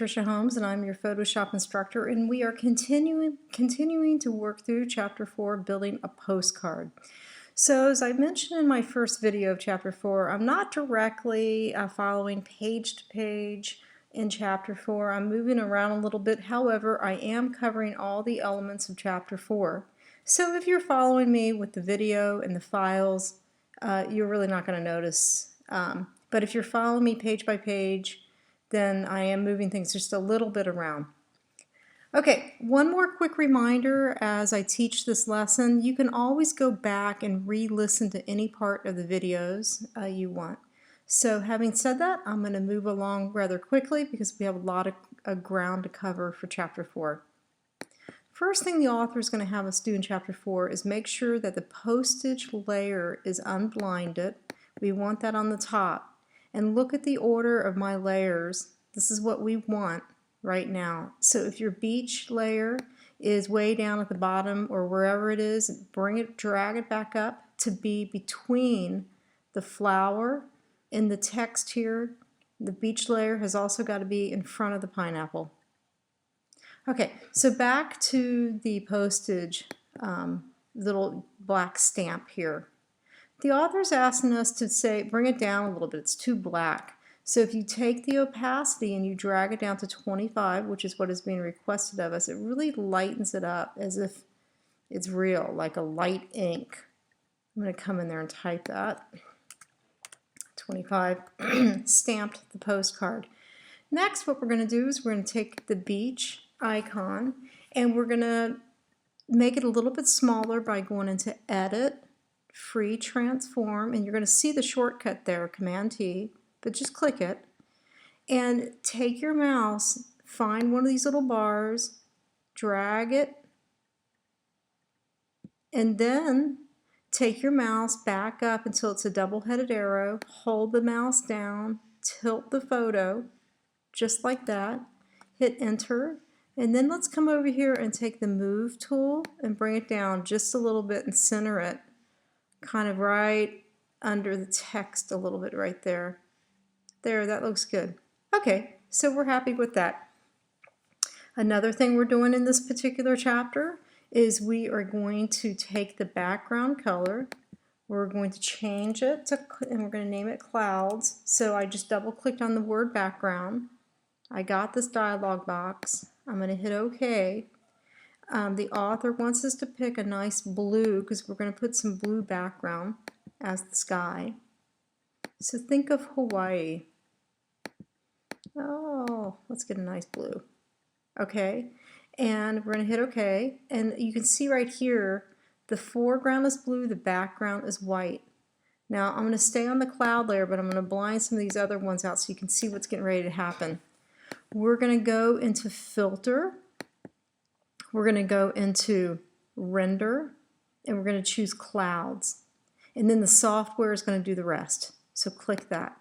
Patricia Holmes, and I'm your Photoshop instructor, and we are continuing to work through Chapter 4, Building a Postcard. So as I mentioned in my first video of Chapter 4, I'm not directly following page to page in Chapter 4. I'm moving around a little bit. However, I am covering all the elements of Chapter 4. So if you're following me with the video and the files, you're really not going to notice. But if you're following me page by page, then I am moving things just a little bit around. Okay, one more quick reminder as I teach this lesson. You can always go back and re-listen to any part of the videos you want. So having said that, I'm going to move along rather quickly because we have a lot of ground to cover for Chapter 4. First thing the author is going to have us do in Chapter 4 is make sure that the postage layer is unblinded. We want that on the top. And look at the order of my layers. This is what we want right now. So if your beach layer is way down at the bottom or wherever it is, drag it back up to be between the flower and the text here. The beach layer has also got to be in front of the pineapple. Okay, so back to the postage little black stamp here. The author's asking us to say, bring it down a little bit. It's too black. So if you take the opacity and you drag it down to 25, which is what is being requested of us, it really lightens it up as if it's real, like a light ink. I'm going to come in there and type that. 25, stamped the postcard. Next, what we're going to do is we're going to take the beach icon and we're going to make it a little bit smaller by going into Edit, Free Transform, and you're going to see the shortcut there, Command T, but just click it and take your mouse, find one of these little bars, drag it, and then take your mouse back up until it's a double-headed arrow, hold the mouse down, tilt the photo just like that, hit enter, and then let's come over here and take the move tool and bring it down just a little bit and center it kind of right under the text a little bit right there. There, that looks good. Okay, so we're happy with that. Another thing we're doing in this particular chapter is we are going to take the background color, we're going to change it to, and we're going to name it Clouds. So I just double clicked on the word background. I got this dialog box. I'm going to hit OK. The author wants us to pick a nice blue because we're going to put some blue background as the sky. So think of Hawaii. Oh, let's get a nice blue. Okay, and we're going to hit OK. And you can see right here, the foreground is blue, the background is white. Now I'm going to stay on the cloud layer, but I'm going to blind some of these other ones out so you can see what's getting ready to happen. We're going to go into Filter. We're going to go into Render, and we're going to choose Clouds. And then the software is going to do the rest. So click that.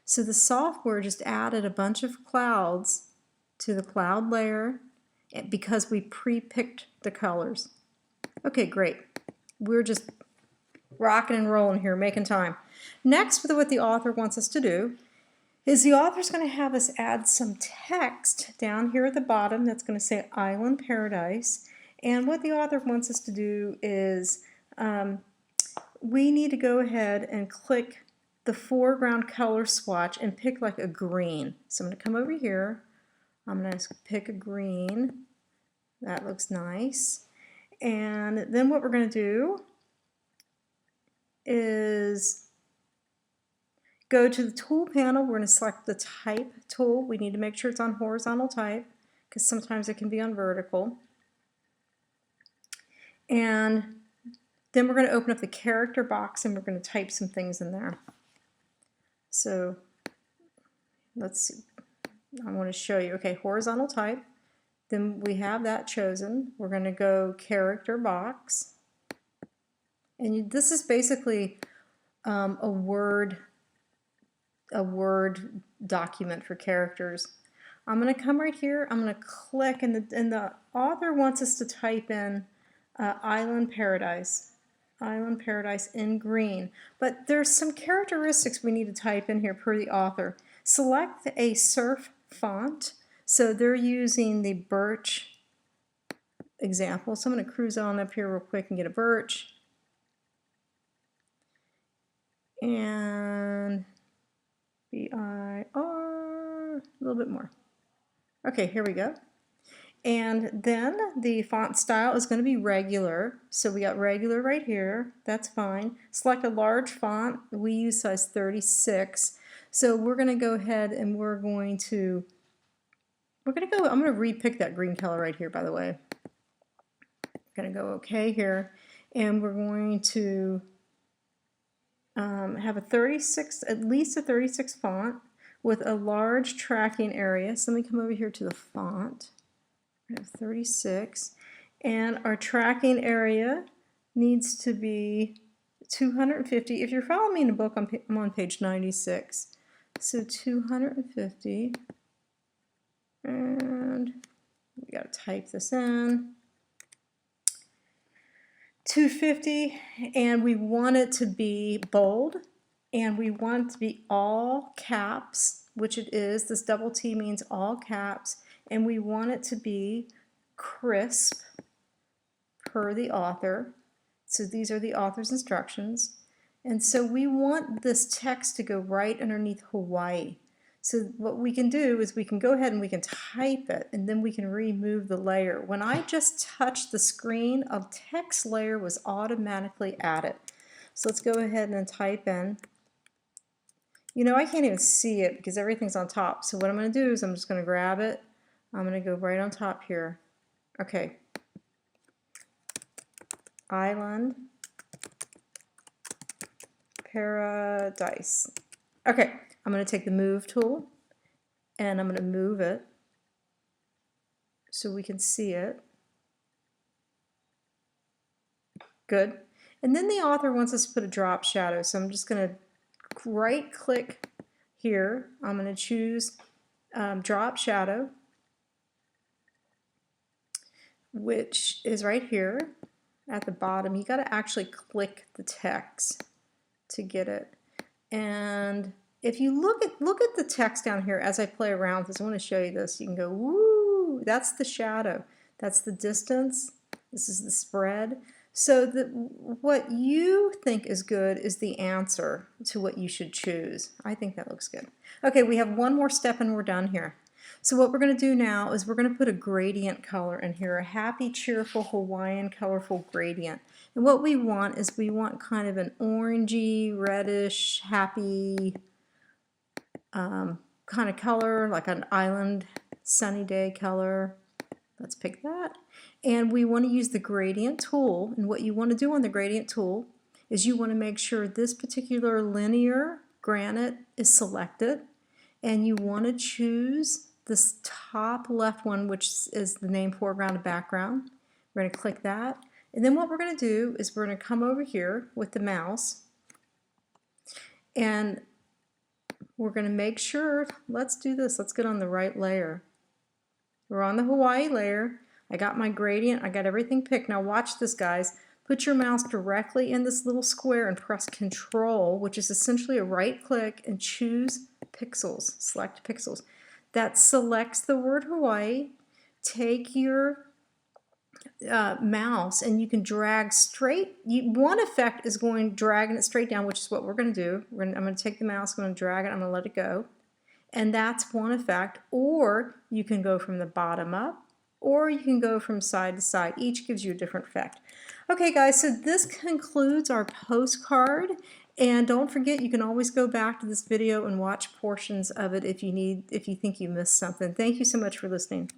So the software just added a bunch of clouds to the cloud layer because we pre-picked the colors. Okay, great. We're just rocking and rolling here, making time. Next, what the author wants us to do is the author's going to have us add some text down here at the bottom that's going to say Island Paradise. And what the author wants us to do is we need to go ahead and click the foreground color swatch and pick like a green. So I'm going to come over here. I'm going to pick a green. That looks nice. And then what we're going to do is go to the tool panel. We're going to select the type tool. We need to make sure it's on horizontal type because sometimes it can be on vertical. And then we're going to open up the character box and we're going to type some things in there. So let's see. I want to show you. Okay, horizontal type. Then we have that chosen. We're going to go character box. And this is basically a Word document for characters. I'm going to come right here, I'm going to click, and the author wants us to type in Island Paradise in green. But there's some characteristics we need to type in here per the author. Select a serif font. So they're using the birch example. So I'm going to cruise on up here real quick and get a birch. And BIR, a little bit more. Okay, here we go. And then the font style is going to be regular. So we got regular right here. That's fine. Select a large font. We use size 36. So we're going to go ahead and I'm going to repick that green color right here, by the way. I'm going to go OK here. And we're going to have a 36, at least a 36 font with a large tracking area. So let me come over here to the font. We have 36, and our tracking area needs to be 250. If you're following me in the book, I'm on page 96. So 250, and we got to type this in. 250, and we want it to be bold, and we want it to be all caps, which it is. This double T means all caps. And we want it to be crisp per the author. So these are the author's instructions. And so we want this text to go right underneath Hawaii. So what we can do is we can go ahead and we can type it, and then we can remove the layer. When I just touched the screen, a text layer was automatically added. So let's go ahead and type in. You know, I can't even see it because everything's on top. So what I'm going to do is I'm just going to grab it. I'm going to go right on top here. Okay. Island Paradise. Okay, I'm going to take the move tool and I'm going to move it so we can see it. Good. And then the author wants us to put a drop shadow. So I'm just going to right click here. I'm going to choose drop shadow, which is right here at the bottom. You got to actually click the text to get it. And if you look at the text down here as I play around with this, I want to show you this. You can go, woo, that's the shadow. That's the distance. This is the spread. So what you think is good is the answer to what you should choose. I think that looks good. Okay, we have one more step and we're done here. So what we're going to do now is we're going to put a gradient color in here, a happy, cheerful, Hawaiian, colorful gradient. And what we want is we want kind of an orangey, reddish, happy kind of color, like an island sunny day color. Let's pick that. And we want to use the gradient tool. And what you want to do on the gradient tool is you want to make sure this particular linear granite is selected. And you want to choose this top left one, which is the name foreground and background. We're going to click that. And then what we're going to do is we're going to come over here with the mouse. And we're going to make sure, let's do this, let's get on the right layer. We're on the Hawaii layer. I got my gradient, I got everything picked. Now watch this, guys. Put your mouse directly in this little square and press Control, which is essentially a right click, and choose pixels, select pixels. That selects the word Hawaii. Take your mouse and you can drag straight. One effect is dragging it straight down, which is what we're going to do. I'm going to take the mouse, I'm going to drag it, I'm going to let it go. And that's one effect. Or you can go from the bottom up, or you can go from side to side. Each gives you a different effect. Okay guys, so this concludes our postcard. And don't forget, you can always go back to this video and watch portions of it if you think you missed something. Thank you so much for listening.